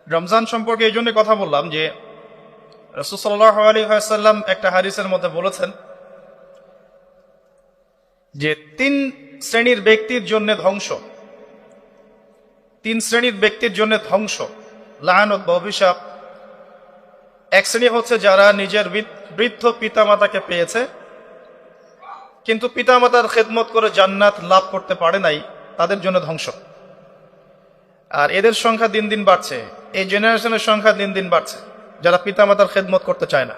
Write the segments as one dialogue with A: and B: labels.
A: রমজান সম্পর্কে এই জন্য কথা বললাম যে রাসূল সাল্লাল্লাহু আলাইহি ওয়াসাল্লাম একটা হাদিসের মধ্যে বলেছেন যে তিন শ্রেণীর ব্যক্তির জন্য ধ্বংস, তিন শ্রেণীর ব্যক্তির জন্য ধ্বংস, লাআনত বা অভিশাপ। এক শ্রেণী হচ্ছে যারা নিজের বৃদ্ধ পিতামাতাকে পেয়েছে কিন্তু পিতামাতার খেদমত করে জান্নাত লাভ করতে পারে নাই, তাদের জন্য ধ্বংস। আর এদের সংখ্যা দিন দিন বাড়ছে, এই জেনারেশনের সংখ্যা দিন দিন বাড়ছে যারা পিতামাতার খেদমত করতে চায় না।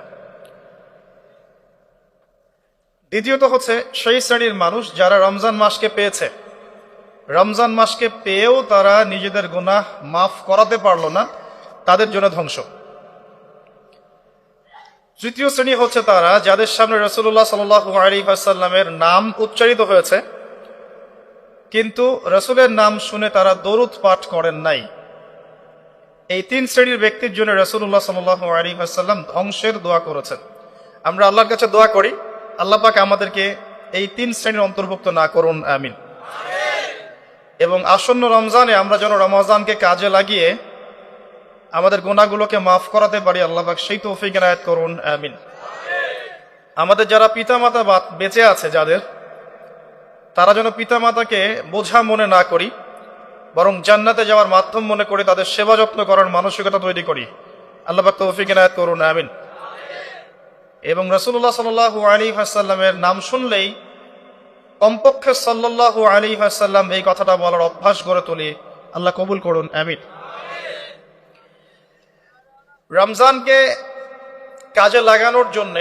A: দ্বিতীয়ত হচ্ছে সেই শ্রেণীর মানুষ যারা রমজান মাসকে পেয়েছে, রমজান মাসকে পেয়েও তারা নিজেদের গুনাহ মাফ করাতে পারল না, তাদের জন্য ধ্বংস। তৃতীয় শ্রেণী হচ্ছে তারা যাদের সামনে রাসূলুল্লাহ সাল্লাল্লাহু আলাইহি ওয়াসাল্লামের নাম উচ্চারিত হয়েছে কিন্তু রাসূলের নাম শুনে তারা দরুদ পাঠ করেন নাই। এই তিন শ্রেণীর ব্যক্তির জন্য রাসূলুল্লাহ সাল্লাল্লাহু আলাইহি ওয়াসাল্লাম ধ্বংসের দোয়া করেছেন। আমরা আল্লাহর কাছে দোয়া করি আল্লাহ পাক আমাদেরকে এই তিন শ্রেণীর অন্তর্ভুক্ত না করুন, আমিন। এবং আসন্ন রমজানে আমরা যেন রমজানকে কাজে লাগিয়ে আমাদের গুনাহগুলোকে মাফ করাতে পারি, আল্লাহ পাক সেই তৌফিক এনায়েত করুন, আমিন। আমাদের যারা পিতামাতা বেঁচে আছে যাদের, তারা যেন পিতামাতাকে বোঝা মনে না করি, বরং জান্নাতে যাওয়ার মাধ্যম মনে করে তাদের সেবা যত্ন করার মানসিকতা তৈরি করি, আল্লাহ পাক তৌফিক এনায়েত করুন, আমিন। এবং রাসূলুল্লাহ সাল্লাল্লাহু আলাইহি ওয়াসাল্লামের নাম শুনলেই কমপক্ষে সাল্লাল্লাহু আলাইহি ওয়াসাল্লাম এই কথাটা বলার অভ্যাস গড়ে তুলি, আল্লাহ কবুল করুন, আমিন। রমজানকে কাজে লাগানোর জন্য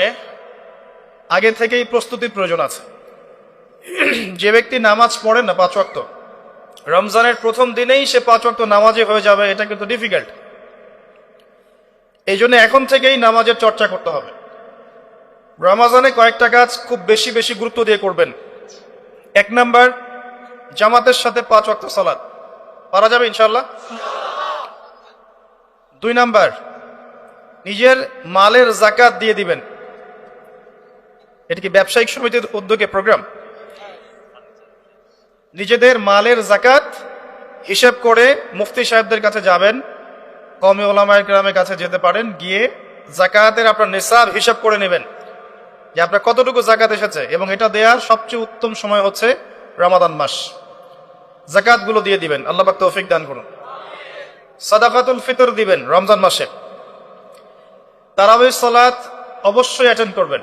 A: আগে থেকেই প্রস্তুতির প্রয়োজন আছে। যে ব্যক্তি নামাজ পড়ে না 5 ওয়াক্ত, রমজানের প্রথম দিনেই সে 5 ওয়াক্ত নামাজি হয়ে যাবে, এটা কিন্তু ডিফিকাল্ট। এই জন্য এখন থেকেই নামাজের চর্চা করতে হবে। রমজানে কয়েকটা কাজ খুব বেশি বেশি গুরুত্ব দিয়ে করবেন। 1 নাম্বার, জামাতের সাথে 5 ওয়াক্ত সালাত পারা যাবে ইনশাআল্লাহ। 2 নাম্বার, নিজের মালের যাকাত দিয়ে দিবেন। এটা কি ব্যবসায়িক সমিতির উদ্যোগে প্রোগ্রাম? নিজেদের মালের যাকাত হিসাব করে মুফতি সাহেবদের কাছে যাবেন, কওমি উলামায়ে কেরামের কাছে যেতে পারেন, গিয়ে যাকাতের আপনার নিসাব হিসাব করে নেবেন যে আপনার কতটুকু যাকাত এসেছে। এবং এটা দেওয়ার সবচেয়ে উত্তম সময় হচ্ছে রমাদান মাস। যাকাতগুলো দিয়ে দিবেন, আল্লাহ পাক তৌফিক দান করুন। সাদাকাতুল ফিতর দিবেন রমজান মাসে। তারাবির সালাত অবশ্যই অ্যাটেন্ড করবেন,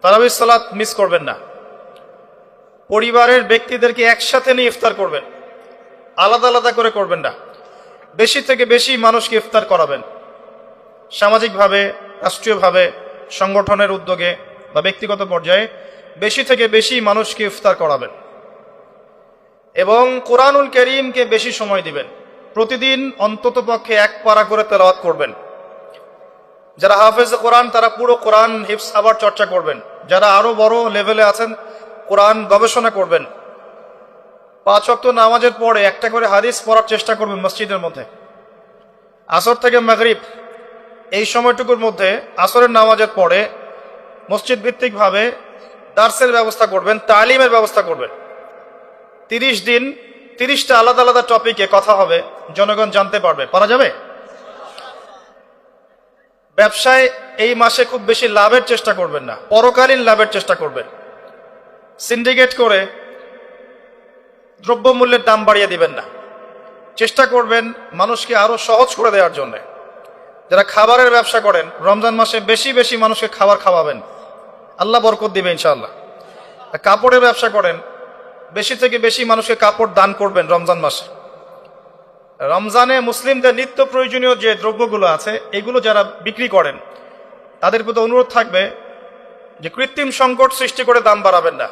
A: তারাবির সালাত মিস করবেন না। পরিবারের ব্যক্তিদেরকে একসাথে নিয়ে ইফতার করবেন, আলাদা আলাদা করে করবেন না। বেশি থেকে বেশি মানুষকে ইফতার করাবেন, সামাজিকভাবে, রাষ্ট্রীয়ভাবে, সংগঠনের উদ্যোগে বা ব্যক্তিগত পর্যায়ে বেশি থেকে বেশি মানুষকে ইফতার করাবেন। এবং কোরআনুল কারীমকে বেশি সময় দিবেন। প্রতিদিন অন্তত পক্ষে 1 পারা করে তেলাওয়াত করবেন। যারা হাফেজ কোরআন তারা পুরো কোরআন হিফজ আবার চর্চা করবেন। যারা আরো বড় লেভেলে আছেন কোরআন গবেষণা করবেন। 5 ওয়াক্ত নামাজের পরে একটা করে হাদিস পড়ার চেষ্টা করবেন মসজিদের মধ্যে। আসর থেকে মাগরিব এই সময়টুকুর মধ্যে আসরের নামাজের পরে মসজিদ ভিত্তিকভাবে দার্সের ব্যবস্থা করবেন, তালিমের ব্যবস্থা করবেন। 30 দিন 30টা আলাদা আলাদা টপিকে কথা হবে, জনগণ জানতে পারবে। পারা যাবে? ব্যবসায় এই মাসে খুব বেশি লাভের চেষ্টা করবেন না, পরকালীন লাভের চেষ্টা করবেন। সিন্ডিকেট করে দ্রব্যমূল্যের দাম বাড়িয়ে দিবেন না। চেষ্টা করবেন মানুষকে আরো সহজ করে দেওয়ার জন্য। যারা খাবারের ব্যবসা করেন রমজান মাসে বেশি বেশি মানুষকে খাবার খাওয়াবেন, আল্লাহ বরকত দিবে ইনশাআল্লাহ। কাপড়ের ব্যবসা করেন, বেশি থেকে বেশি মানুষকে কাপড় দান করবেন রমজান মাসে। রমজানে মুসলিমদের নিত্য প্রয়োজনীয় যে দ্রব্যগুলো আছে এগুলো যারা বিক্রি করেন তাদের প্রতি অনুরোধ থাকবে যে কৃত্রিম সংকট সৃষ্টি করে দাম বাড়াবেন না,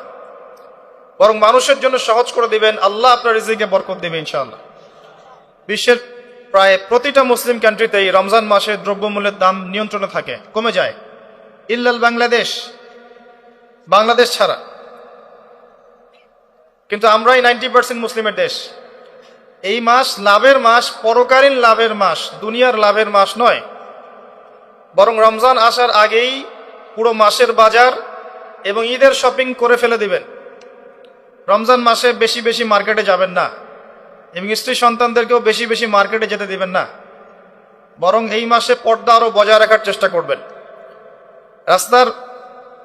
A: বরং মানুষের জন্য সহজ করে দিবেন। আল্লাহ আপনার রিজিকে বরকত দিবে ইনশাআল্লাহ। বিশ্বের প্রায় প্রতিটা মুসলিম কান্ট্রিতেই রমজান মাসে দ্রব্যমূল্যের দাম নিয়ন্ত্রণে থাকে, কমে যায়, ইল্লাল বাংলাদেশ ছাড়া। কিন্তু আমরাই 90% মুসলিমের দেশ। এই মাস লাভের মাস, পরকালীন লাভের মাস, দুনিয়ার লাভের মাস নয়। বরং রমজান আসার আগেই পুরো মাসের বাজার এবং ঈদের শপিং করে ফেলে দিবেন। রমজান মাসে বেশি বেশি মার্কেটে যাবেন না এবং স্ত্রী সন্তানদেরকেও বেশি বেশি মার্কেটে যেতে দিবেন না। বরং এই মাসে পর্দা আরো বজায় রাখার চেষ্টা করবেন। রাস্তার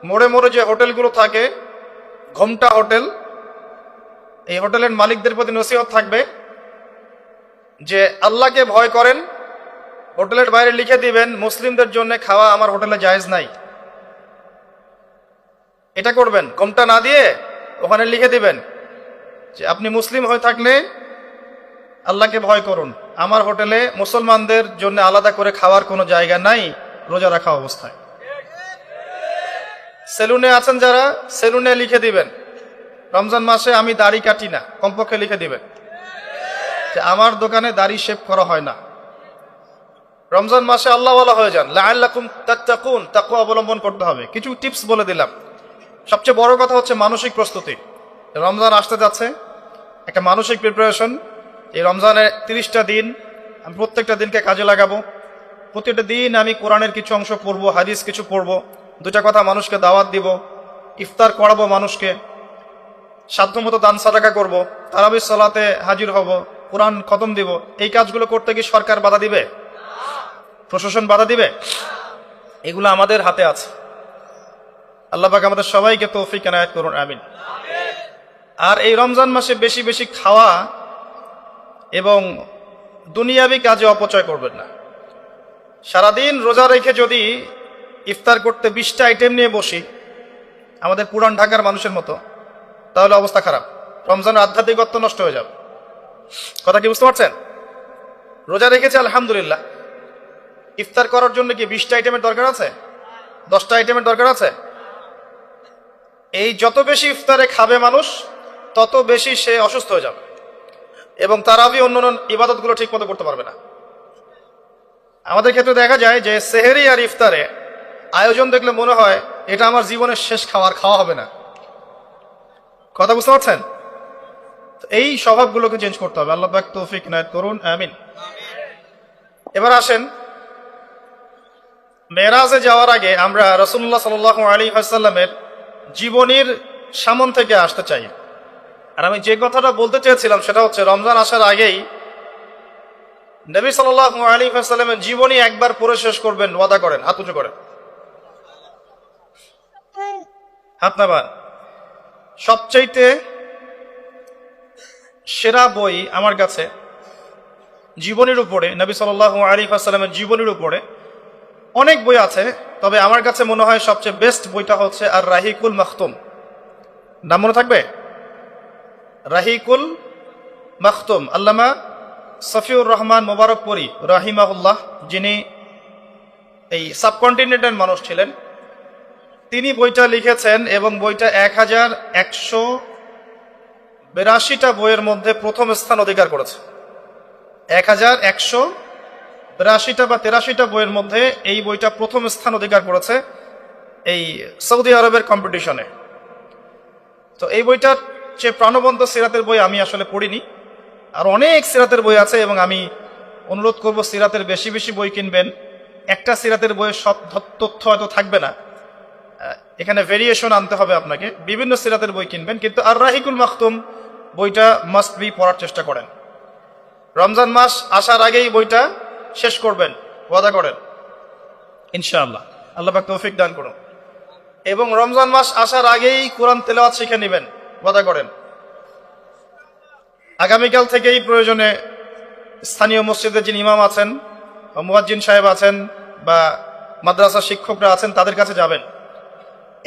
A: মোড়ে মোড়ে যে হোটেলগুলো থাকে, ঘোমটা হোটেল, এই হোটেলের মালিকদের প্রতি নসিহত থাকবে যে আল্লাহকে ভয় করেন। হোটেলের বাইরে লিখে দিবেন মুসলিমদের জন্য খাওয়া আমার হোটেলে জায়েজ নাই। এটা করবেন, ঘোমটা না দিয়ে ওখানে লিখে দিবেন যে আপনি মুসলিম হয়ে থাকলে আল্লাহকে ভয় করুন, আমার হোটেলে মুসলমানদের জন্য আলাদা করে খাওয়ার কোনো জায়গা নাই রোজা রাখা অবস্থায়। সেলুনে আছেন যারা, সেলুনে লিখে দিবেন রমজান মাসে আমি দাড়ি কাটি না, কমপক্ষে লিখে দিবেন যে আমার দোকানে দাড়ি শেভ করা হয় না। রমজান মাসে আল্লাহওয়ালা হয়ে যান, লাআল্লাকুম তাত্তাকুন, তাকওয়া অবলম্বন করতে হবে। কিছু টিপস বলে দিলাম। সবচেয়ে বড় কথা হচ্ছে মানসিক প্রস্তুতি। রমজান আসতে যাচ্ছে, একটা মানসিক প্রিপারেশন। এই রমজানের 30টা দিন আমি প্রত্যেকটা দিনকে কাজে লাগাবো। প্রতিটা দিন আমি কোরআনের কিছু অংশ পড়বো, হাদিস কিছু পড়বো, দুটা কথা মানুষকে দাওয়াত দিব, ইফতার করাবো মানুষকে, সাধ্যমতো দান সাদাকা করবো, তারাবির সালাতে হাজির হব, কোরআন খতম দিব। এই কাজগুলো করতে কি সরকার বাধা দিবে? প্রশাসন বাধা দিবে? এগুলো আমাদের হাতে আছে। আল্লাহ পাক আমাদের সবাইকে তৌফিক এনায়েত করুন, আমিন। আর এই রমজান মাসে বেশি বেশি খাওয়া এবং দুনিয়াবি কাজে অপচয় করবেন না। সারাদিন রোজা রেখে যদি ইফতার করতে 20টা আইটেম নিয়ে বসি আমাদের পুরান ঢাকার মানুষের মতো, তাহলে অবস্থা খারাপ। রমজানের আধ্যাত্মিকত্ব নষ্ট হয়ে যাবে। কথা কি বুঝতে পারছেন? রোজা রেখেছে আলহামদুলিল্লাহ, ইফতার করার জন্য কি 20টা আইটেমের দরকার আছে? 10টা আইটেমের দরকার আছে? এই যত বেশি ইফতারে খাবে মানুষ তত বেশি সে অসুস্থ হয়ে যাবে এবং তারাবি অন্যান্য ইবাদতগুলো ঠিক মতো করতে পারবে না। আমাদের ক্ষেত্রে দেখা যায় যে সেহেরি আর ইফতারে আয়োজন দেখলে মনে হয় এটা আমার জীবনের শেষ খাওয়া হবে না। কথা বুঝতে পারছেন? এই স্বভাবগুলোকে চেঞ্জ করতে হবে। আল্লাহ পাক তৌফিক ইনায়েত করুন, আমিন। এবার আসেন, মেরাজে যাওয়ার আগে আমরা রাসূলুল্লাহ সাল্লাল্লাহু আলাইহি ওয়াসাল্লামের জীবনীর সামন থেকে আসতে চাই। আর আমি যে কথাটা বলতে চেয়েছিলাম সেটা হচ্ছে রমজান আসার আগেই নবী সাল্লাল্লাহু আলাইহি ওয়াসাল্লামের জীবনী একবার পড়ে শেষ করবেন, ওয়াদা করেন। হাত উঁচু করেন, হাত নামান। সবচাইতে সেরা বই আমার কাছে জীবনীর উপরে, নবী সাল্লাল্লাহু আলাইহি ওয়াসাল্লামের জীবনীর উপরে অনেক বই আছে, তবে আমার কাছে মনে হয় সবচেয়ে বেস্ট বইটা হচ্ছে আর রাহিকুল মাখতুম। নাম মনে থাকবে? রাহিকুল মাখতুম, আল্লামা সফিউর রহমান মোবারকপুরী রাহিমাহুল্লাহ, যিনি এই সাবকন্টিনেন্টের মানুষ ছিলেন, তিনি বইটা লিখেছেন এবং বইটা 1182টা বইয়ের মধ্যে প্রথম স্থান অধিকার করেছে। 1182টা বা 83টা বইয়ের মধ্যে এই বইটা প্রথম স্থান অধিকার করেছে এই সৌদি আরবের কম্পিটিশনে। তো এই বইটার যে প্রাণবন্ত সিরাতের বই আমি আসলে পড়িনি, আর অনেক সিরাতের বই আছে এবং আমি অনুরোধ করব সিরাতের বেশি বেশি বই কিনবেন। একটা সিরাতের বইয়ের সব তথ্য হয়তো থাকবে না, এখানে ভেরিয়েশন আনতে হবে আপনাকে। বিভিন্ন সিরাতের বই কিনবেন, কিন্তু আর রাহিকুল মাখতুম বইটা মাস্ট বি পড়ার চেষ্টা করেন। রমজান মাস আসার আগেই বইটা শেষ করবেন, ওয়াদা করেন ইনশাআল্লাহ। আল্লাহ পাক তৌফিক দান করুন। এবং রমজান মাস আসার আগেই কোরআন তেলাওয়াত শিখে নেবেন, ওয়াদা করেন। আগামীকাল থেকেই প্রয়োজনে স্থানীয় মসজিদে যিনি ইমাম আছেন বা মুয়াজ্জিন সাহেব আছেন বা মাদ্রাসার শিক্ষকরা আছেন তাদের কাছে যাবেন।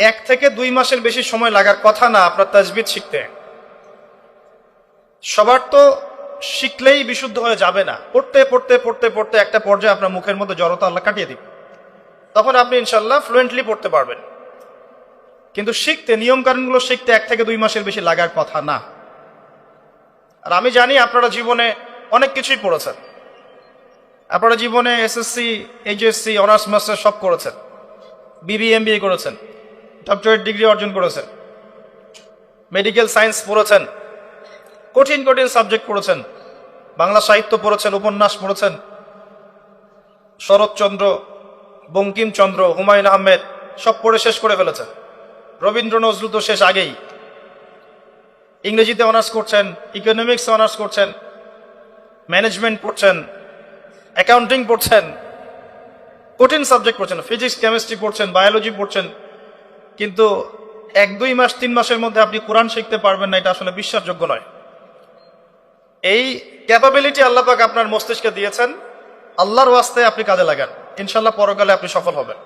A: 1 থেকে 2 মাসের বেশি সময় লাগার কথা না আপনার তাজবিদ শিখতে। সবার তো শিখলেই বিশুদ্ধ হয়ে যাবে না। পড়তে পড়তে পড়তে পড়তে একটা পর্যায়ে আপনার মুখের মধ্যে জড়তা আল্লাহ কাটিয়ে দিবে, তখন আপনি ইনশাল্লাহ ফ্লুয়েন্টলি পড়তে পারবেন। কিন্তু শিখতে, নিয়ম কানুনগুলো শিখতে 1 থেকে 2 মাসের বেশি লাগার কথা না। আর আমি জানি আপনারা জীবনে অনেক কিছুই পড়েছেন। আপনারা জীবনে এসএসসি, এইচএসসি, অনার্স মাস্টার সব করেছেন, বিবিএ, এমবিএ করেছেন, ডক্টরেট ডিগ্রি অর্জন করেছেন, মেডিকেল সায়েন্স পড়েছেন, কঠিন কঠিন সাবজেক্ট পড়েছেন, বাংলা সাহিত্য পড়েছেন, উপন্যাস পড়েছেন, শরৎচন্দ্র, বঙ্কিমচন্দ্র, হুমায়ুন আহমেদ সব পড়ে শেষ করে ফেলেছেন। রবীন্দ্র নজরুল তো শেষ আগেই। ইংরেজিতে অনার্স করছেন, ইকোনমিক্স অনার্স করছেন, ম্যানেজমেন্ট পড়ছেন, অ্যাকাউন্টিং পড়ছেন, কঠিন সাবজেক্ট পড়ছেন, ফিজিক্স কেমিস্ট্রি পড়ছেন, বায়োলজি পড়ছেন, কিন্তু 1-2 মাস 3 মাসের মধ্যে আপনি কোরআন শিখতে পারবেন না, এটা আসলে বিশ্বাসযোগ্য নয়। এই ক্যাপাবিলিটি আল্লাহ পাক আপনার মস্তিষ্কে দিয়েছেন, আল্লাহর ওয়াস্তে আপনি কাজে লাগান, ইনশাল্লাহ পরকালে আপনি সফল হবেন।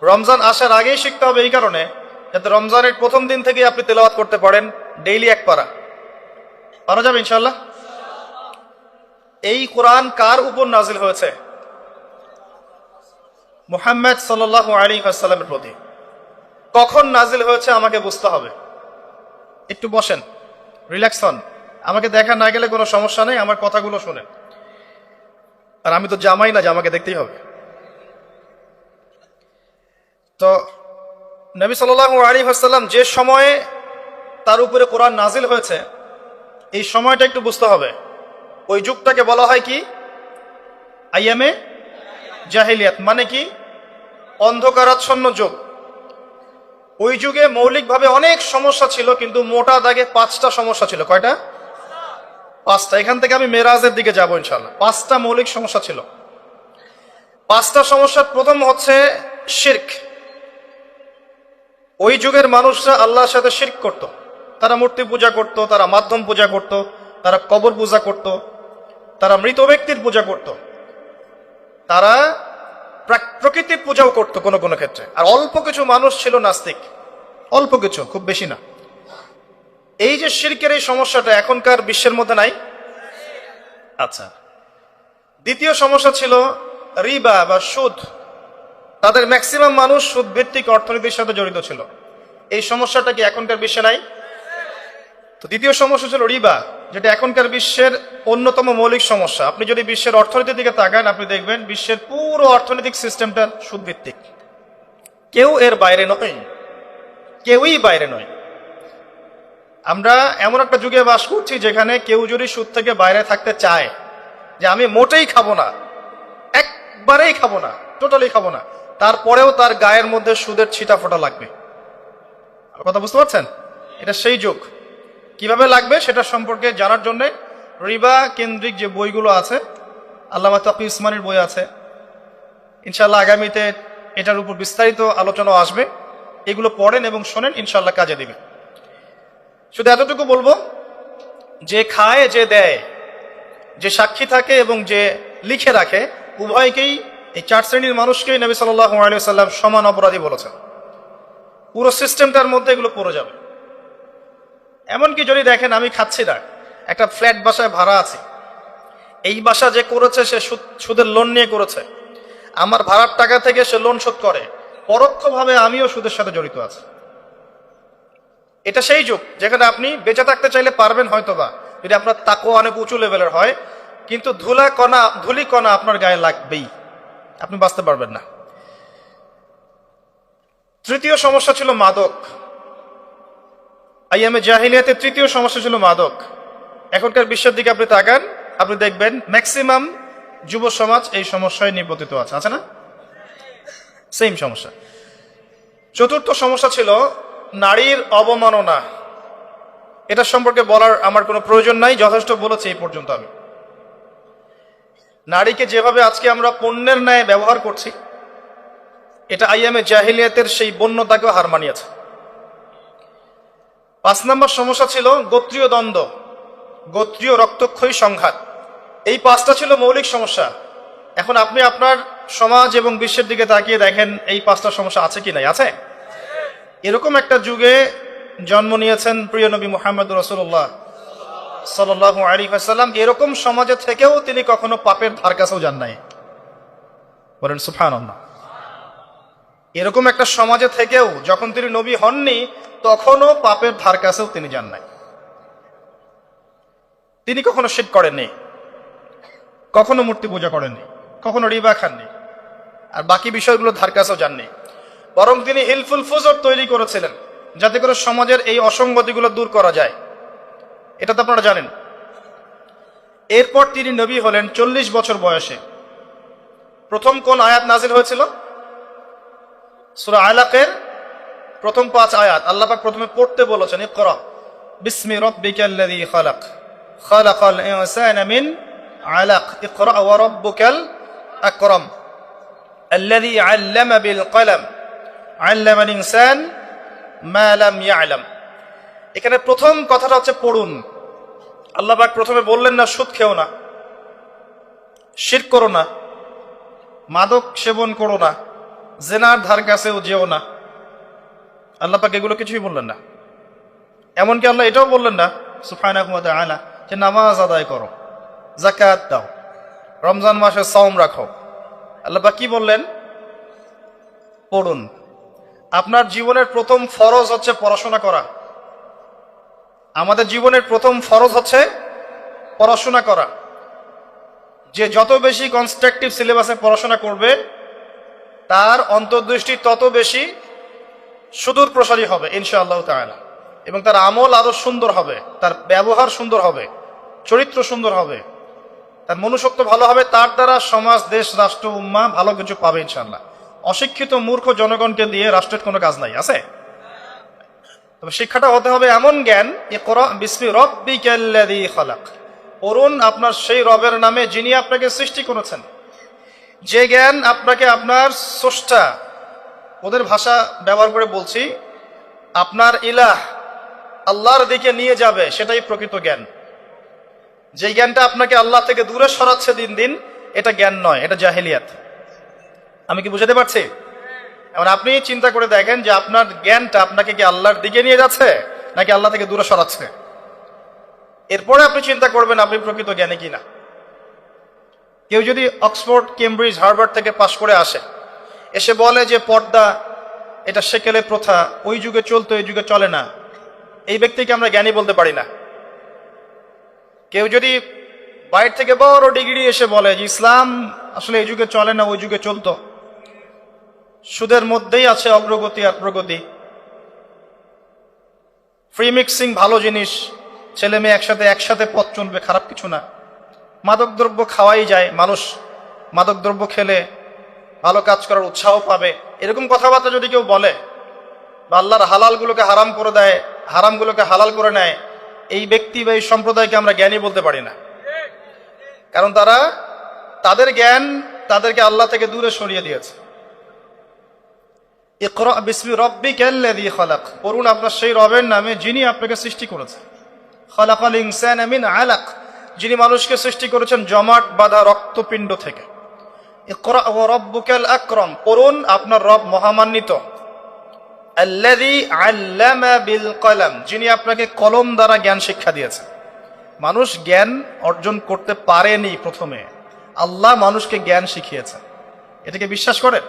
A: রমজান আসার আগেই শিখতে হবে এই কারণে, যাতে রমজানের প্রথম দিন থেকে আপনি তেলাওয়াত করতে পারেন, ডেইলি 1 পারা পারা যাবে ইনশাল্লাহ। এই কোরআন কার উপর নাজিল হয়েছে? মুহাম্মদ সাল্লাল্লাহু আলাইহি ওয়াসাল্লামের প্রতি। কখন নাজিল হয়েছে আমাকে বুঝতে হবে। একটু বসেন, রিল্যাক্স হন, আমাকে দেখা না গেলে কোনো সমস্যা নেই, আমার কথাগুলো শুনেন। আর আমি তো জামাই না যে আমাকে দেখতেই হবে। তো নবী সাল্লাল্লাহু আলাইহি ওয়াসাল্লাম যে সময়ে তার উপরে কোরআন নাজিল হয়েছে, এই সময়টা একটু বুঝতে হবে। ওই যুগটাকে বলা হয় কি? আইয়ামে জাহিলিয়াত, মানে কি? অন্ধকারাচ্ছন্ন যুগ। ওই যুগে মৌলিকভাবে অনেক সমস্যা ছিল, কিন্তু মোটা দাগে 5টা সমস্যা ছিল। কয়টা? 5টা। এখান থেকে আমি মেরাজের দিকে যাবো ইনশাআল্লাহ। 5টা মৌলিক সমস্যা ছিল। 5টা সমস্যার প্রথম হচ্ছে শিরক। ওই যুগের মানুষরা আল্লাহর সাথে শিরক করত। তারা মূর্তি পূজা করত, তারা মাধ্যম পূজা করত, তারা কবর পূজা করত, তারা মৃত ব্যক্তির পূজা করত, তারা প্রকৃতির পূজাও করত কোনো কোনো ক্ষেত্রে। আর অল্প কিছু মানুষ ছিল নাস্তিক, অল্প কিছু, খুব বেশি না। এই যে শিরকের এই সমস্যাটা এখনকার বিশ্বের মধ্যে নাই। আচ্ছা, দ্বিতীয় সমস্যা ছিল রিবা বা সুদ। তাদের ম্যাক্সিমাম মানুষ সুদ ভিত্তিক অর্থনীতির সাথে জড়িত ছিল। এই সমস্যাটা কি এখনকার বিশ্বে নাই? তো দ্বিতীয় সমস্যা ছিল রিবা, যেটা এখনকার বিশ্বের অন্যতম মৌলিক সমস্যা। আপনি যদি বিশ্বের অর্থনীতির দিকে তাকান, আপনি দেখবেন বিশ্বের পুরো অর্থনৈতিক সিস্টেমটা সুদ ভিত্তিক। কেউ এর বাইরে নয়, কেউই বাইরে নয়। আমরা এমন একটা যুগে বাস করছি যেখানে কেউ যদি সুদ থেকে বাইরে থাকতে চায়, যে আমি মোটেই খাবো না, একবারেই খাবো না, টোটালি খাবো না, তারপরেও তার গায়ের মধ্যে সুদের ছিটা ফোটা লাগবে। কথা বুঝতে পারছেন? এটা সেই যুগ। কিভাবে লাগবে সেটা সম্পর্কে জানার জন্য রিবা কেন্দ্রিক যে বইগুলো আছে, আল্লামা তাকি উসমানীর বই আছে, ইনশাআল্লাহ আগামীতে এটার উপর বিস্তারিত আলোচনা আসবে। এগুলো পড়েন এবং শোনেন, ইনশাআল্লাহ কাজে দিবে। শুধু এতটুকু বলবো, যে খায়, যে দেয়, যে সাক্ষী থাকে এবং যে লিখে রাখে, উভয়কেই, এই 4 শ্রেণীর মানুষকেই নবী সাল্লাল্লাহু আলাইহি ওয়াসাল্লাম সমান অপরাধী বলেছেন। পুরো সিস্টেমটার মধ্যে এগুলো পড়ে যাবে। এমনকি যদি দেখেন আমি খাচ্ছি না, একটা ফ্ল্যাট বাসায় ভাড়া আছে, এই বাসা যে করেছে সে সুদের লোন নিয়ে করেছে, আমার ভাড়ার টাকা থেকে সে লোন শোধ করে, পরোক্ষভাবে আমিও সুদের সাথে জড়িত আছি। এটা সেই যুগ যেখানে আপনি বেঁচে থাকতে চাইলে পারবেন হয়তোবা, যদি আপনার তাকওয়া অনেক উঁচু লেভেলের হয়, কিন্তু ধুলি কণা আপনার গায়ে লাগবেই, আপনি বাঁচতে পারবেন না। তৃতীয় সমস্যা ছিল মাদক। আইয়ামে জাহিলিয়াতের তৃতীয় সমস্যা ছিল মাদক। এখনকার বিশ্বের দিকে আপনি তাকান, আপনি দেখবেন ম্যাক্সিমাম যুব সমাজ এই সমস্যায় নিপতিত আছে না? সেম সমস্যা। চতুর্থ সমস্যা ছিল নারীর অবমাননা। এটা সম্পর্কে বলার আমার কোনো প্রয়োজন নাই, যথেষ্ট বলেছি এই পর্যন্ত আমি। নারীকে যেভাবে আজকে আমরা পণ্যের ন্যায় ব্যবহার করছি, এটা আইয়ামে জাহিলিয়াতের সেই বন্যতাকেও হার মানিয়েছে। 5 নম্বর সমস্যা ছিল গোত্রীয় দ্বন্দ্ব, গোত্রীয় রক্তক্ষয়ী সংঘাত। এই 5টা ছিল মৌলিক সমস্যা। এখন আপনি আপনার সমাজ এবং বিশ্বের দিকে তাকিয়ে দেখেন এই 5টা সমস্যা আছে কি নাই? আছে। এরকম একটা যুগে জন্ম নিয়েছেন প্রিয় নবী মুহাম্মদ রাসূলুল্লাহ সাল্লাল্লাহু আলাইহি ওয়াসাল্লাম। এরকম সমাজে থেকেও তিনি কখনো পাপের ধার কাছেও যান নাই। বলেন সুবহানাল্লাহ। এরকম একটা সমাজে থেকেও যখন তিনি নবী হননি, তখনও পাপের ধার কাছেও তিনি যান নাই। তিনি কখনো শিরক করেননি, কখনো মূর্তি পূজা করেননি, কখনো রিবা খাননি, আর বাকি বিষয়গুলো ধার কাছেও যাননি। বরং তিনি হিলফুল ফুজর তৈরি করেছিলেন, যাতে করে সমাজের এই অসঙ্গতিগুলো দূর করা যায়। এটা তো আপনারা জানেন। এরপর তিনি নবী হলেন 40 বছর বয়সে। প্রথম কোন আয়াত নাজিল হয়েছিল? সূরা আলাকের প্রথম 5 আয়াত আল্লাহ পাক প্রথমে পড়তে বলেছেন, ইকরা বিসমি রাব্বিকাল্লাযী খালাক খালাকাল ইনসানা মিন আলাক ইকরা ওয়া রাব্বুকাল আকরাম। আল্লাযী আল্লামা বিল কলম আল্লামাল ইনসান মা লাম ইয়ালাম। এখানে প্রথম কথাটা হচ্ছে পড়ুন। আল্লাহ পাক প্রথমে বললেন না সুদ খেও না, শিরক করো না, মাদক সেবন করো না, জেনার ধার কাছেও যেও না। আল্লাহ পাক এগুলো কিছুই বললেন না। এমনকি আল্লাহ এটাও বললেন না সুবহানাহু ওয়া তাআলা যে নামাজ আদায় করো, যাকাত দাও, রমজান মাসে সাওম রাখো। আল্লাহ পাক কি বললেন? পড়ুন। আপনার জীবনের প্রথম ফরজ হচ্ছে পড়াশোনা করা। আমাদের জীবনের প্রথম ফরজ হচ্ছে পড়াশোনা করা। যে যত বেশি কনস্ট্রাকটিভ সিলেবাসে পড়াশোনা করবে তার অন্তর্দৃষ্টি তত বেশি সুদূর প্রসারী হবে ইনশাআল্লাহ তাআলা, এবং তার আমল আরো সুন্দর হবে, তার ব্যবহার সুন্দর হবে, চরিত্র সুন্দর হবে, তার মনুষ্যত্ব ভালো হবে। তার দ্বারা সমাজ, দেশ, রাষ্ট্র, উম্মাহ ভালো কিছু পাবে ইনশাআল্লাহ। অশিক্ষিত মূর্খ জনগণকে দিয়ে রাষ্ট্রের কোনো কাজ নাই, আছে? তবে শিক্ষাটা হতে হবে এমন জ্ঞান, ইকরা বিসমি রাব্বিকাল্লাযী খালাক। পড়ুন আপনার সেই রবের নামে যিনি আপনাকে সৃষ্টি করেছেন। যে জ্ঞান আপনাকে আপনার স্রষ্টা, ওদের ভাষা ব্যবহার করে বলছি, আপনার ইলাহ আল্লাহর দিকে নিয়ে যাবে, সেটাই প্রকৃত জ্ঞান। যে জ্ঞানটা আপনাকে আল্লাহ থেকে দূরে সরাচ্ছে দিন দিন, এটা জ্ঞান নয়, এটা জাহেলিয়াত। আমি কি বুঝাতে পারছি? এবার আপনি চিন্তা করে দেখেন যে আপনার জ্ঞানটা আপনাকে কি আল্লাহর দিকে নিয়ে যাচ্ছে নাকি আল্লাহ থেকে দূরে সরাচ্ছে। এরপরে আপনি চিন্তা করবেন আপনি প্রকৃত জ্ঞানী কিনা। কেউ যদি অক্সফোর্ড, কেমব্রিজ, হার্ভার্ড থেকে পাশ করে আসে, এসে বলে যে পর্দা এটা সেকেলে প্রথা, ওই যুগে চলতো এই যুগে চলে না, এই ব্যক্তিকে আমরা জ্ঞানী বলতে পারি না। কেউ যদি বাইরে থেকে বড় ডিগ্রি এসে বলে যে ইসলাম আসলে এই যুগে চলে না ওই যুগে চলতো, সুদের মধ্যেই আছে অগ্রগতি আর প্রগতি, ফ্রি মিক্সিং ভালো জিনিস, ছেলে মেয়ে একসাথে পথ চলবে, খারাপ কিছু না, মাদকদ্রব্য খাওয়াই যায়, মানুষ মাদকদ্রব্য খেলে ভালো কাজ করার উৎসাহ পাবে, এরকম কথাবার্তা যদি কেউ বলে, বা আল্লাহর হালালগুলোকে হারাম করে দেয়, হারামগুলোকে হালাল করে নেয়, এই ব্যক্তি বা এই সম্প্রদায়কে আমরা জ্ঞানী বলতে পারি না। কারণ তাদের জ্ঞান তাদেরকে আল্লাহ থেকে দূরে সরিয়ে দিয়েছে। ইকরা বিসমি রাব্বিকাল্লাযী খালাক। পড়ুন আপনার সেই রবের নামে যিনি আপনাকে সৃষ্টি করেছেন। খালাকাল ইনসানা মিন আলাক, যিনি মানুষকে সৃষ্টি করেছেন জমাট বাঁধা রক্তপিণ্ড থেকে। ইকরা ওয়া রাব্বুকাল আকরাম, পড়ুন আপনার রব মহামান্বিত। আল্লাযী আল্লামা বিল কলম, যিনি আপনাকে কলম দ্বারা জ্ঞান শিক্ষা দিয়েছেন। মানুষ জ্ঞান অর্জন করতে পারেনি, প্রথমে আল্লাহ মানুষকে জ্ঞান শিখিয়েছেন। এটাকে বিশ্বাস করেন?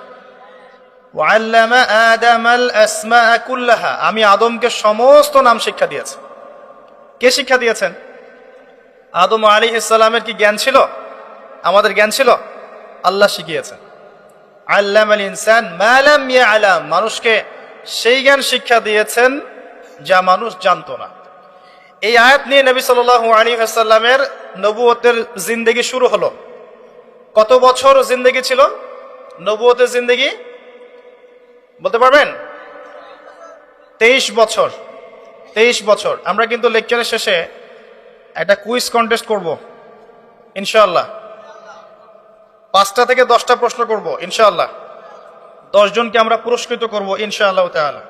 A: ওয়াল্লামা আদামাল আসমাআ কুল্লাহা, আমি আদমকে সমস্ত নাম শিক্ষা দিয়েছি। কে শিক্ষা দিয়েছেন? আদম আলাইহিস সালামের কি জ্ঞান ছিল? আমাদের জ্ঞান ছিল? আল্লাহ শিখিয়েছেন। আল্লামাল ইনসান মা লাম ইয়ালাম, মানুষকে সেই জ্ঞান শিক্ষা দিয়েছেন যা মানুষ জানতো না। এই আয়াত নিয়ে নবী সাল্লাল্লাহু আলাইহি ওয়াসাল্লামের নবুয়তের জিন্দেগি শুরু হলো। কত বছর জিন্দেগি ছিল নবুয়তের জিন্দেগি? বলতে পারবেন? 23 বছর। 23 বছর। আমরা কিন্তু লেকচারের শেষে একটা কুইজ কন্টেস্ট করব ইনশাআল্লাহ। 5টা থেকে 10টা প্রশ্ন করব ইনশাআল্লাহ। 10 জনকে আমরা পুরস্কৃত করব ইনশাআল্লাহ তাআলা।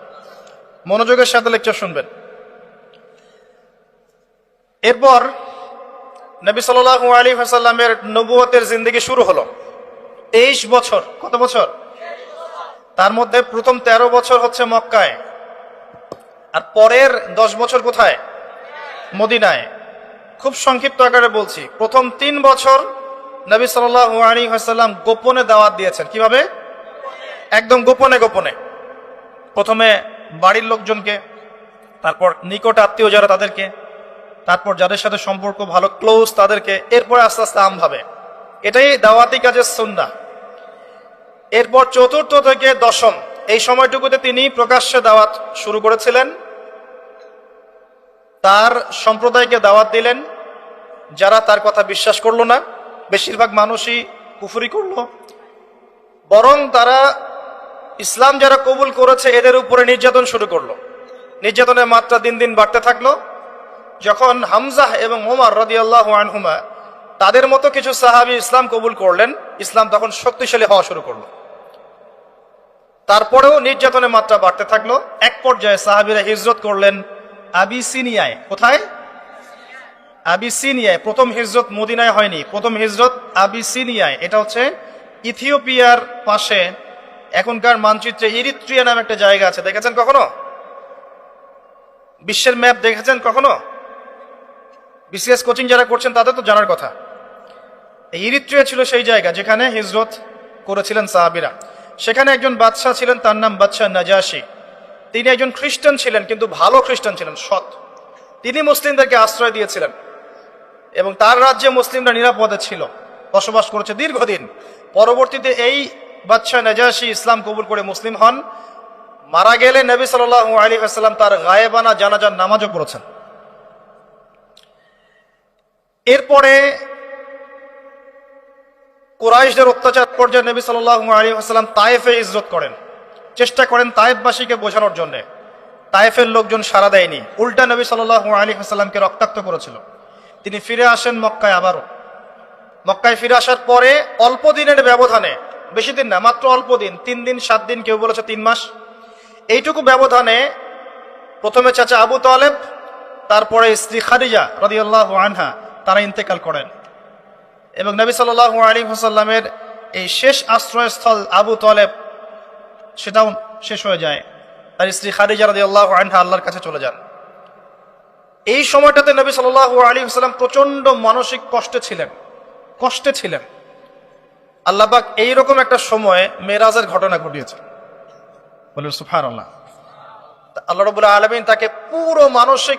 A: মনোযোগের সাথে লেকচার শুনবেন। এরপর নবী সাল্লাল্লাহু আলাইহি ওয়াসাল্লামের নবুয়তের জিন্দেগি শুরু হলো। 23 বছর। কত বছর? তার মধ্যে প্রথম 13 বছর হচ্ছে মক্কায়, আর পরের 10 বছর কোথায়? মদিনায়। খুব সংক্ষিপ্ত আকারে বলছি, প্রথম 3 বছর নবী সাল্লাল্লাহু আলাইহি ওয়াসাল্লাম গোপনে দাওয়াত দিয়েছেন। কিভাবে? একদম গোপনে গোপনে। প্রথমে বাড়ির লোকজনকে, তারপর নিকট আত্মীয় যারা তাদেরকে, তারপর যাদের সাথে সম্পর্ক ভালো ক্লোজ তাদেরকে, এরপর আস্তে আস্তে আমভাবে। এটাই দাওয়াতি কাজের সুন্নাহ। এরপর 4র্থ থেকে 10ম এই সময়টুকুতে তিনি প্রকাশ্যে দাওয়াত শুরু করেছিলেন। তার সম্প্রদায়কে দাওয়াত দিলেন, যারা তার কথা বিশ্বাস করলো না, বেশিরভাগ মানুষই কুফরি করলো। বরং তারা ইসলাম যারা কবুল করেছে এদের উপরে নির্যাতন শুরু করলো। নির্যাতনের মাত্রা দিন দিন বাড়তে থাকলো। যখন হামজাহ এবং ওমর রাদিয়াল্লাহু আনহুমা তাদের মতো কিছু সাহাবী ইসলাম কবুল করলেন, ইসলাম তখন শক্তিশালী হওয়া শুরু করলো। তারপরেও নির্যাতনের মাত্রা বাড়তে থাকলো। এক পর্যায়ে সাহাবীরা হিজরত করলেন আবিসিনিয়ায়। কোথায়? আবিসিনিয়ায়। প্রথম হিজরত মদিনায় হয়নি, প্রথম হিজরত আবিসিনিয়ায়। এটা হচ্ছে ইথিওপিয়ার পাশে, এখনকার মানচিত্রে ইরিত্রিয়া নামে একটা জায়গা আছে, দেখেছেন কখনো? বিশ্বের ম্যাপ দেখেছেন কখনো? বিসিএস কোচিং যারা করছেন তাদের তো জানার কথা। এই ইরিত্রিয়া ছিল সেই জায়গা যেখানে হিজরত করেছিলেন সাহাবীরা। সেখানে একজন বাদশাহ ছিলেন, তার নাম বাদশাহ নাজাশী। তিনি একজন খ্রিস্টান ছিলেন, কিন্তু ভালো খ্রিস্টান ছিলেন, সৎ। তিনি মুসলিমদেরকে আশ্রয় দিয়েছিলেন এবং তার রাজ্যে মুসলিমরা নিরাপদে ছিল, বসবাস করেছে দীর্ঘদিন। পরবর্তীতে এই বাদশাহ নাজাশী ইসলাম কবুল করে মুসলিম হন। মারা গেলে নবী সাল্লাল্লাহু আলাইহি ওয়াসাল্লাম তার গায়েবানা জানাজার নামাজও পড়েছেন। এরপরে কুরাইশদের অত্যাচার পর্যায়ে নবী সাল্লাল্লাহু আলাইহি ওয়াসাল্লাম তায়েফে হিজরত করেন, চেষ্টা করেন তায়েফবাসীকে বোঝানোর জন্য। তায়েফের লোকজন সাড়া দেয়নি, উল্টা নবী সাল্লাল্লাহু আলাইহি ওয়াসাল্লামকে রক্তাক্ত করেছিল। তিনি ফিরে আসেন মক্কায়। আবারও মক্কায় ফিরে আসার পরে অল্প দিনের ব্যবধানে, বেশি দিন না, মাত্র অল্প দিন, 3 দিন 7 দিন, কেউ বলেছে 3 মাস, এইটুকু ব্যবধানে প্রথমে চাচা আবু তালেব, তারপরে স্ত্রী খাদিজা রাদিয়াল্লাহু আনহা, তারা ইন্তেকাল করেন। এবং নবী সাল্লাল্লাহু আলাইহি ওয়াসাল্লামের এই শেষ আশ্রয়স্থল আবু তালেব, সেটাও শেষ হয়ে যায়। তার স্ত্রী খাদিজা রাদিয়াল্লাহু আনহা আল্লাহর কাছে চলে যান। এই সময়টাতে নবী সাল্লাল্লাহু আলাইহি ওয়াসাল্লাম প্রচন্ড মানসিক কষ্টে ছিলেন। আল্লাহ পাক এইরকম একটা সময়ে মেরাজের ঘটনা ঘটিয়েছেন, বলে সুবহানাল্লাহ। আল্লাহ রাব্বুল আলামিন তাকে পুরো মানসিক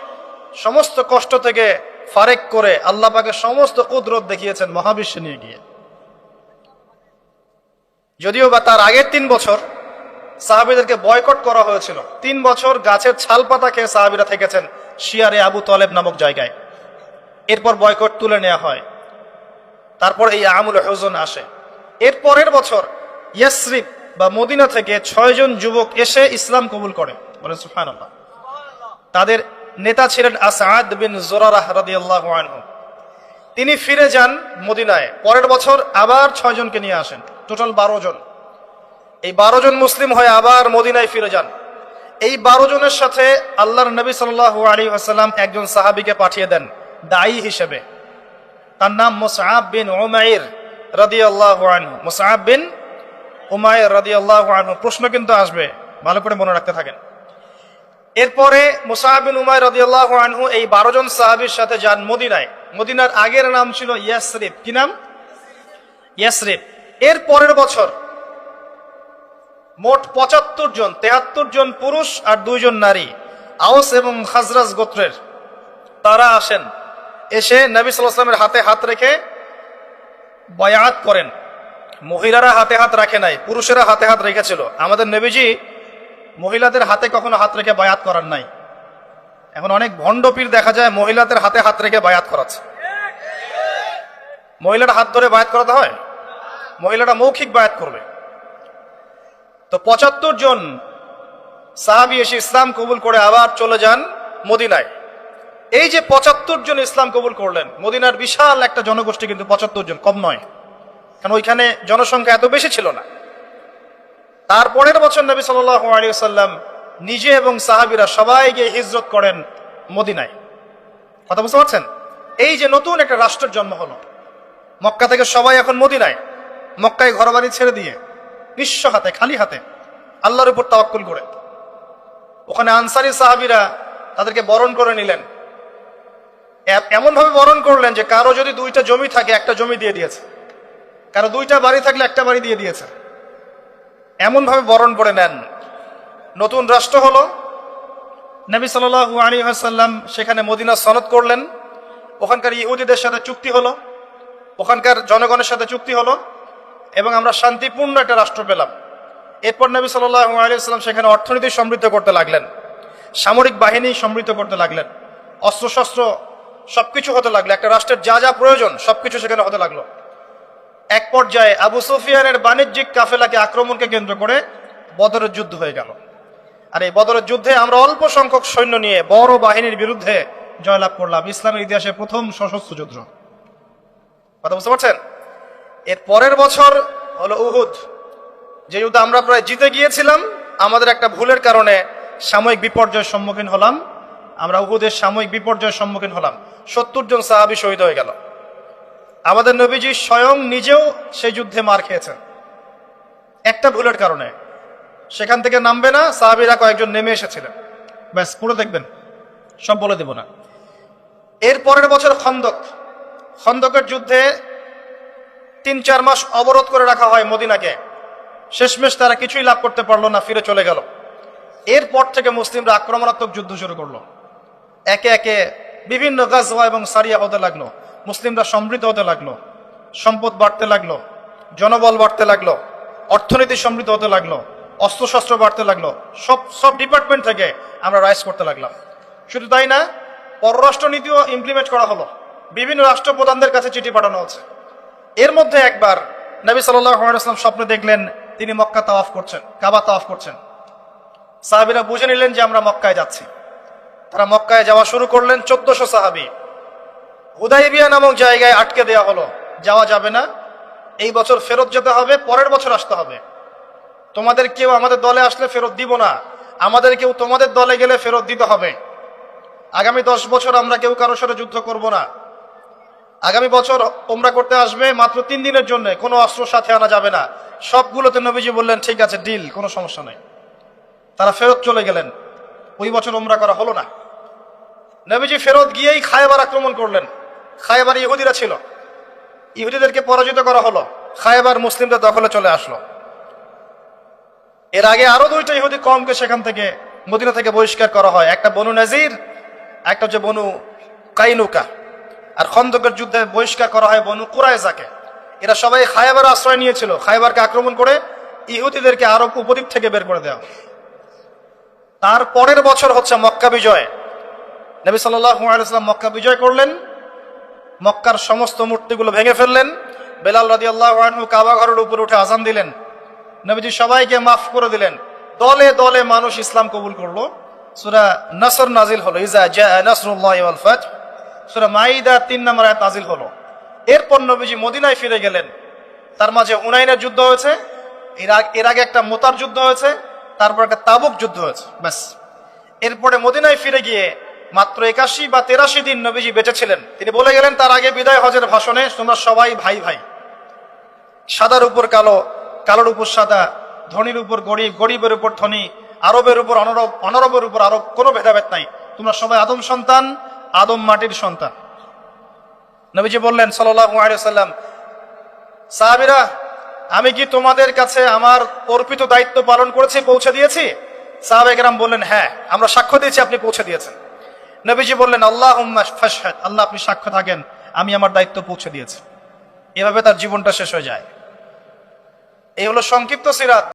A: সমস্ত কষ্ট থেকে ফারেক করে আল্লাহ পাকের সমস্ত কুদরত দেখিয়েছেন মহাবিশ্বে নিয়ে গিয়ে। যদিও বা তার আগের 3 বছর সাহাবীদেরকে বয়কট করা হয়েছিল। 3 বছর গাছের ছাল পাতা খেয়ে সাহাবীরা থেকেছেন শিয়ারে আবু তালেব নামক জায়গায়। এরপর বয়কট তুলে নেওয়া হয়। তারপর এই আমুল হুজন আসে। এর পরের বছর ইয়াসরিব বা মদিনা থেকে 6 জন যুবক এসে ইসলাম কবুল করে, বলেন সুবহানাল্লাহ। তাদের নেতা ছিলেন আসাদ বিন জুরারাহ রাদিয়াল্লাহু আনহু। তিনি ফিরে যান মদিনায়। পরের বছর আবার 6 জনকে নিয়ে আসেন, টোটাল 12 জন। এই 12 জন মুসলিম হয়ে আবার মদিনায় ফিরে যান। এই 12 জনের সাথে আল্লাহর নবী সাল্লাল্লাহু আলাইহি ওয়াসাল্লাম একজন সাহাবীকে পাঠিয়ে দেন দায়ী হিসেবে। তার নাম মুসআব বিন উমাইর রাদিয়াল্লাহু আনহু। মুসআব বিন উমাইর রাদিয়াল্লাহু আনহু। প্রশ্ন কিন্তু আসবে, ভালো করে মনে রাখতে থাকেন। এরপরে মুসআব বিন উমাইর রাদিয়াল্লাহু আনহু এই 12 জন সাহাবীর সাথে যান মদিনায়। মদিনার আগের নাম ছিল ইয়াসরিব। কি নাম? ইয়াসরিব। এর পরের বছর মোট 75 জন, 73 জন পুরুষ আর 2 জন নারী, আউস এবং খাজরাজ গোত্রের, তারা আসেন। এসে নবী সাল্লাল্লাহু আলাইহি ওয়াসাল্লামের হাতে হাত রেখে বায়াত করেন। মহিলারা হাতে হাত রাখে নাই, পুরুষেরা হাতে হাত রেখেছিল। আমাদের নবীজি মহিলাদের হাতে কখনো হাত রেখে বায়াত করার নাই। এখন অনেক ভণ্ড পীর দেখা যায় মহিলাদের হাতে হাত রেখে বায়াত করাচ্ছে। মহিলার হাত ধরে বায়াত করাতে হয়? মহিলারা মৌখিক বায়াত করবে। তো 75 জন সাহাবী এসে ইসলাম কবুল করে আবার চলে যান মদিনায়। এই যে 75 জন ইসলাম কবুল করলেন, মদিনার বিশাল একটা জনগোষ্ঠী, কিন্তু 75 জন কম নয়, কারণ ওইখানে জনসংখ্যা এত বেশি ছিল না। তারপরের বছর নবী সাল্লাল্লাহু আলাইহি ওয়াসাল্লাম নিজে এবং সাহাবীরা সবাই গিয়ে হিজরত করেন মদিনায়। কথা বুঝতে পারছেন? এই যে নতুন একটা রাষ্ট্রের জন্ম হলো, মক্কা থেকে সবাই এখন মদিনায়, মক্কায় ঘরবাড়ি ছেড়ে দিয়ে নিঃস্ব হাতে, খালি হাতে, আল্লাহর উপর তাওয়াক্কুল করে। ওখানে আনসারী সাহাবীরা তাদেরকে বরণ করে নিলেন। এমন ভাবে বরণ করলেন যে কারো যদি 2টা জমি থাকে, একটা জমি দিয়ে দিয়েছে, কারো 2টা বাড়ি থাকলে একটা বাড়ি দিয়ে দিয়েছে। এমন ভাবে বরণ করে নেন। নতুন রাষ্ট্র হলো। নবী সাল্লাল্লাহু আলাইহি ওয়াসাল্লাম সেখানে মদিনা সনদ করলেন। ওখানকার ইহুদিদের সাথে চুক্তি হলো, ওখানকার জনগণের সাথে চুক্তি হলো, এবং আমরা শান্তিপূর্ণ একটা রাষ্ট্র পেলাম। এরপর নবী সাল্লাল্লাহু আলাইহি ওয়াসাল্লাম সেখানে অর্থনীতি সমৃদ্ধ করতে লাগলেন, সামরিক বাহিনী সমৃদ্ধ করতে লাগলেন, অস্ত্রশস্ত্র সবকিছু হতে লাগলো। একটা রাষ্ট্রের যা যা প্রয়োজন সবকিছু সেখানে হতে লাগলো। এক পর্যায়ে আবু সুফিয়ানের বাণিজ্যিক কাফেলাকে আক্রমণকে কেন্দ্র করে বদরের যুদ্ধ হয়ে গেল। আর এই বদরের যুদ্ধে আমরা অল্প সংখ্যক সৈন্য নিয়ে বড় বাহিনীর বিরুদ্ধে জয়লাভ করলাম। ইসলামের ইতিহাসে প্রথম সশস্ত্র যুদ্ধ। কথা বুঝতে পারছেন? এর পরের বছর হলো উহুদ। যে যুদ্ধে আমরা প্রায় জিতে গিয়েছিলাম, আমাদের একটা ভুলের কারণে সাময়িক বিপর্যয়ের সম্মুখীন হলাম, আমরা উহুদের সাময়িক বিপর্যয়ের সম্মুখীন হলাম, 70 জন সাহাবী শহীদ হয়ে গেল। আমাদের নবীজি স্বয়ং নিজেও সেই যুদ্ধে মার খেয়েছেন একটা ভুলের কারণে। সেখান থেকে নামবে না, সাহাবীরা কয়েকজন নেমে এসেছিলেন, ব্যাস পুরো দেখবেন, সব বলে দেব না। এর পরের বছর খন্দকের যুদ্ধে 3-4 মাস অবরোধ করে রাখা হয় মদিনাকে। শেষমেশ তারা কিছুই লাভ করতে পারলো না, ফিরে চলে গেল। এরপর থেকে মুসলিমরা আক্রমণাত্মক যুদ্ধ শুরু করলো। একে একে বিভিন্ন গাজওয়া এবং সারিয়া হতে লাগলো, মুসলিমরা সমৃদ্ধ হতে লাগলো, সম্পদ বাড়তে লাগলো, জনবল বাড়তে লাগলো, অর্থনীতি সমৃদ্ধ হতে লাগলো, অস্ত্রশস্ত্র বাড়তে লাগলো, সব ডিপার্টমেন্ট থেকে আমরা রাইজ করতে লাগলাম। শুধু তাই না, পররাষ্ট্র নীতিও ইমপ্লিমেন্ট করা হলো, বিভিন্ন রাষ্ট্রপ্রধানদের কাছে চিঠি পাঠানো হচ্ছে। এর মধ্যে একবার নবী সাল্লাল্লাহু আলাইহি ওয়াসাল্লাম স্বপ্নে দেখলেন তিনি মক্কা তাওয়াফ করছেন, কাবা তাওয়াফ করছেন। সাহাবীরা বুঝে নিলেন যে আমরা মক্কায় যাচ্ছি। তারা মক্কায় যাওয়া শুরু করলেন। 1400 সাহাবী। হুদাইবিয়া নামক জায়গায় আটকে দেওয়া হলো, যাওয়া যাবে না, এই বছর ফেরত যেতে হবে, পরের বছর আসতে হবে। তোমাদের কেউ আমাদের দলে আসলে ফেরত দিব না, আমাদের কেউ তোমাদের দলে গেলে ফেরত দিতে হবে। আগামী 10 বছর আমরা কেউ কারোর সাথে যুদ্ধ করব না। আগামী বছর ওমরা করতে আসবে মাত্র 3 দিনের জন্য, কোনো অস্ত্র সাথে আনা যাবে না। সবগুলোতে নবীজি বললেন ঠিক আছে, ডিল, কোনো সমস্যা নেই। তারা ফেরত চলে গেলেন। ওই বছর ওমরা করা হলো না। নবীজি ফেরত গিয়েই খায়বার আক্রমণ করলেন। খায়বার ইহুদিরা ছিল, ইহুদিদেরকে পরাজিত করা হলো। খায়বার মুসলিমদের দখলে চলে আসলো। এর আগে আরো 2টা ইহুদি কমকে সেখান থেকে, মদিনা থেকে বহিষ্কার করা হয়। একটা বনু নাজির, একটা হচ্ছে বনু কাইনুকা। আর খন্দকের যুদ্ধে বহিষ্কার করা হয় বনু কুরাইজাকে। এরা সবাই খায়বার আশ্রয় নিয়েছিল। খায়বারকে আক্রমণ করে ইহুদিদেরকে আরব উপদ্বীপ থেকে বের করে দেওয়া। তার পরের বছর হচ্ছে মক্কা বিজয়। নবী সাল্লাল্লাহু আলাইহি ওয়াসাল্লাম মক্কা বিজয় করলেন, মক্কার সমস্ত মূর্তিগুলো ভেঙে ফেললেন। বেলাল রাদিয়াল্লাহু আনহু কাবা ঘরের উপরে উঠে আযান দিলেন। নবীজি সবাইকে মাফ করে দিলেন। দলে দলে মানুষ ইসলাম কবুল করলো। সূরা নসর নাজিল হলো, ইজা জাআ নাসরুল্লাহি ওয়াল ফাত। সূরা মাইদা 3 নম্বর আয়াত নাজিল হলো। এরপর নবীজি মদিনায় ফিরে গেলেন। তার মাঝে হুনাইনের যুদ্ধ হয়েছে, এর আগে একটা মুতার যুদ্ধ হয়েছে, তারপর একটা তাবুক যুদ্ধ হয়েছে, ব্যাস। এরপরে মদিনায় ফিরে গিয়ে মাত্র 81 বা 83 দিন নবীজি বেঁচে ছিলেন। তিনি বলে গেলেন তার আগে বিদায় হজের ভাষণে, তোমরা সবাই ভাই ভাই, সাদার উপর কালো, কালোর উপর সাদা, ধনীর উপর গরিব, গরিবের উপর ধনী, আরবের উপর অনরব, অনরবের উপর আরব, কোনো ভেদাভেদ নাই। তোমরা সবাই আদম সন্তান, আদম মাটির সন্তান। নবীজি বললেন সাল্লাল্লাহু আলাইহি ওয়াসাল্লাম, সাহাবীরা, আমি কি তোমাদের কাছে আমার অর্পিত দায়িত্ব পালন করেছি, পৌঁছে দিয়েছি? সাহাবায়ে কেরাম বললেন, হ্যাঁ, আমরা সাক্ষ্য দিয়েছি আপনি পৌঁছে দিয়েছেন। নবীজি বললেন, আল্লাহুম্মা ফাশহাদ, আল্লাহ আপনি সাক্ষ্য থাকেন আমি আমার দায়িত্ব পৌঁছে দিয়েছি। এভাবে তার জীবনটা শেষ হয়ে যায়। এই হলো সংক্ষিপ্ত সিরাত।